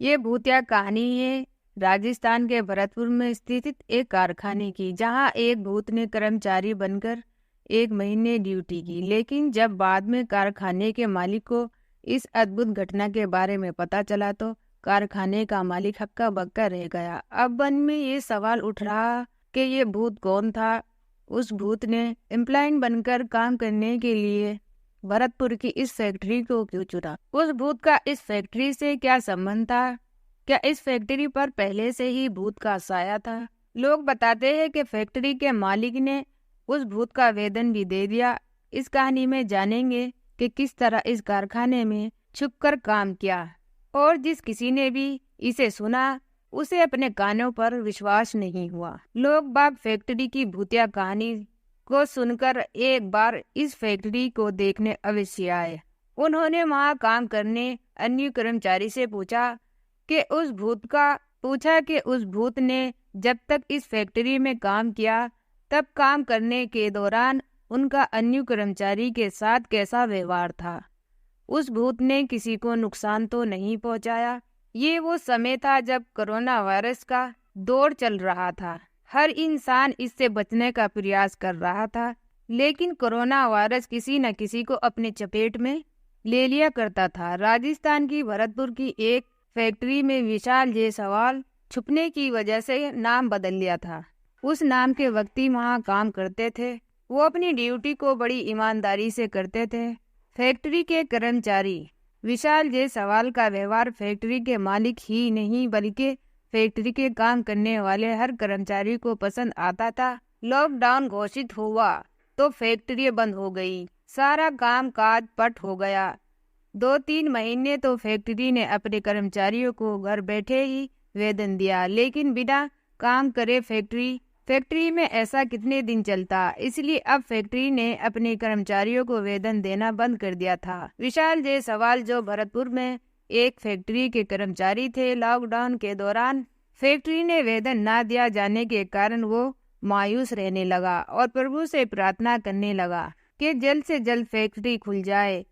ये भूतिया कहानी है राजस्थान के भरतपुर में स्थित एक कारखाने की, जहां एक भूत ने कर्मचारी बनकर 1 महीने ड्यूटी की। लेकिन जब बाद में कारखाने के मालिक को इस अद्भुत घटना के बारे में पता चला तो कारखाने का मालिक हक्का बक्का रह गया। अब मन में ये सवाल उठ रहा कि ये भूत कौन था। उस भूत ने एम्प्लॉय बनकर काम करने के लिए भरतपुर की इस फैक्ट्री को क्यों चुना? उस भूत का इस फैक्ट्री से क्या संबंध था? क्या इस फैक्ट्री पर पहले से ही भूत का साया था? लोग बताते हैं कि फैक्ट्री के मालिक ने उस भूत का वेतन भी दे दिया। इस कहानी में जानेंगे कि किस तरह इस कारखाने में छुपकर काम किया, और जिस किसी ने भी इसे सुना उसे अपने कानों पर विश्वास नहीं हुआ। लोग बाग फैक्ट्री की भूतिया कहानी को सुनकर एक बार इस फैक्ट्री को देखने अवश्य आए। उन्होंने वहां काम करने अन्य कर्मचारी से पूछा कि उस भूत ने जब तक इस फैक्ट्री में काम किया तब काम करने के दौरान उनका अन्य कर्मचारी के साथ कैसा व्यवहार था। उस भूत ने किसी को नुकसान तो नहीं पहुंचाया। ये वो समय था जब कोरोना वायरस का दौर चल रहा था। हर इंसान इससे बचने का प्रयास कर रहा था, लेकिन कोरोना वायरस किसी न किसी को अपने चपेट में ले लिया करता था। राजस्थान की भरतपुर की एक फैक्ट्री में विशाल जायसवाल छुपने की वजह से नाम बदल लिया था। उस नाम के व्यक्ति वहाँ काम करते थे। वो अपनी ड्यूटी को बड़ी ईमानदारी से करते थे। फैक्ट्री के कर्मचारी विशाल जायसवाल का व्यवहार फैक्ट्री के मालिक ही नहीं बल्कि फैक्ट्री के काम करने वाले हर कर्मचारी को पसंद आता था। लॉकडाउन घोषित हुआ तो फैक्ट्री बंद हो गई। सारा काम काज पट हो गया। 2-3 महीने तो फैक्ट्री ने अपने कर्मचारियों को घर बैठे ही वेतन दिया, लेकिन बिना काम करे फैक्ट्री में ऐसा कितने दिन चलता। इसलिए अब फैक्ट्री ने अपने कर्मचारियों को वेतन देना बंद कर दिया था। विशाल जायसवाल जो भरतपुर में एक फैक्ट्री के कर्मचारी थे, लॉकडाउन के दौरान फैक्ट्री ने वेतन न दिया जाने के कारण वो मायूस रहने लगा और प्रभु से प्रार्थना करने लगा कि जल्द से जल्द फैक्ट्री खुल जाए,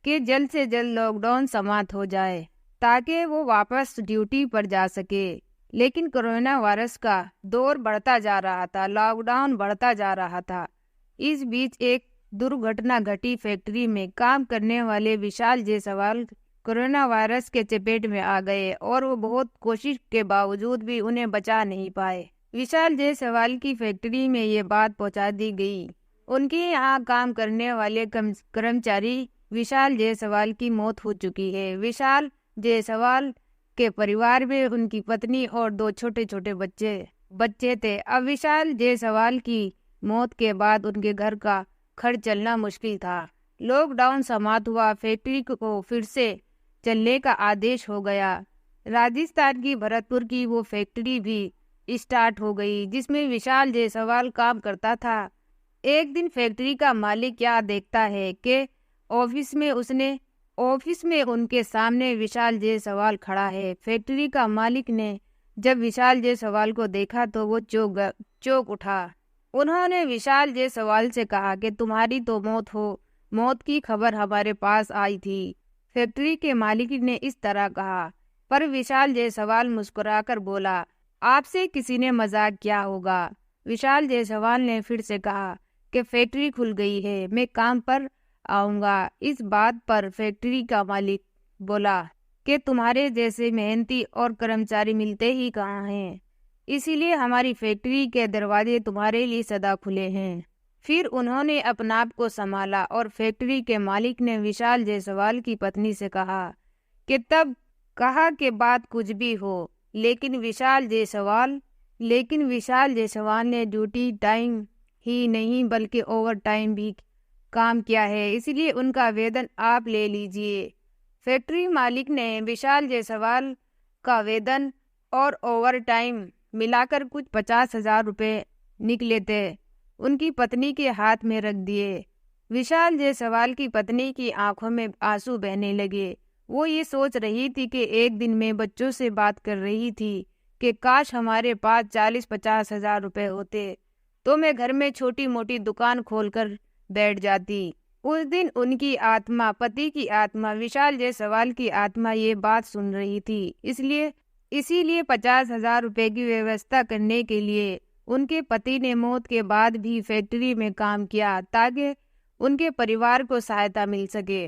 कि जल्द से जल्द लॉकडाउन समाप्त हो जाए ताकि वो वापस ड्यूटी पर जा सके। लेकिन कोरोना वायरस का दौर बढ़ता जा रहा था, लॉकडाउन बढ़ता जा रहा था। इस बीच एक दुर्घटना घटी। फैक्ट्री में काम करने वाले विशाल जायसवाल कोरोना वायरस के चपेट में आ गए और वो बहुत कोशिश के बावजूद भी उन्हें बचा नहीं पाए। विशाल जायसवाल की फैक्ट्री में ये बात पहुंचा दी गई। उनके यहाँ काम करने वाले कर्मचारी विशाल जायसवाल की मौत हो चुकी है। विशाल जायसवाल के परिवार में उनकी पत्नी और 2 छोटे छोटे बच्चे थे। अब विशाल जायसवाल की मौत के बाद उनके घर का खर्च चलना मुश्किल था। लॉकडाउन समाप्त हुआ, फैक्ट्री को फिर से चलने का आदेश हो गया। राजस्थान की भरतपुर की वो फैक्ट्री भी स्टार्ट हो गई जिसमें विशाल जायसवाल काम करता था। एक दिन फैक्ट्री का मालिक क्या देखता है कि ऑफिस में उनके सामने विशाल जायसवाल खड़ा है। फैक्ट्री का मालिक ने जब विशाल जायसवाल को देखा तो वो चौंक उठा। उन्होंने विशाल जायसवाल से कहा कि तुम्हारी तो मौत की खबर हमारे पास आई थी। फैक्ट्री के मालिक ने इस तरह कहा, पर विशाल जायसवाल मुस्कुराकर बोला, आपसे किसी ने मजाक किया होगा। विशाल जायसवाल ने फिर से कहा कि फैक्ट्री खुल गई है, मैं काम पर आऊंगा। इस बात पर फैक्ट्री का मालिक बोला कि तुम्हारे जैसे मेहनती और कर्मचारी मिलते ही कहाँ हैं, इसीलिए हमारी फैक्ट्री के दरवाजे तुम्हारे लिए सदा खुले हैं। फिर उन्होंने अपने आप को संभाला और फैक्ट्री के मालिक ने विशाल जायसवाल की पत्नी से कहा कि बात कुछ भी हो, लेकिन विशाल जायसवाल ने ड्यूटी टाइम ही नहीं बल्कि ओवर टाइम भी काम किया है, इसलिए उनका वेतन आप ले लीजिए। फैक्ट्री मालिक ने विशाल जायसवाल का वेतन और ओवर टाइम मिलाकर कुछ 50,000 रुपये निकले थे उनकी पत्नी के हाथ में रख दिए। विशाल जायसवाल की पत्नी की आंखों में आंसू बहने लगे। वो ये सोच रही थी कि एक दिन मैं बच्चों से बात कर रही थी कि काश हमारे पास 40-50 हजार रुपये होते तो मैं घर में छोटी मोटी दुकान खोलकर बैठ जाती। उस दिन उनकी आत्मा, पति की आत्मा, विशाल जायसवाल की आत्मा ये बात सुन रही थी। इसीलिए 50,000 रुपए की व्यवस्था करने के लिए उनके पति ने मौत के बाद भी फैक्ट्री में काम किया ताकि उनके परिवार को सहायता मिल सके।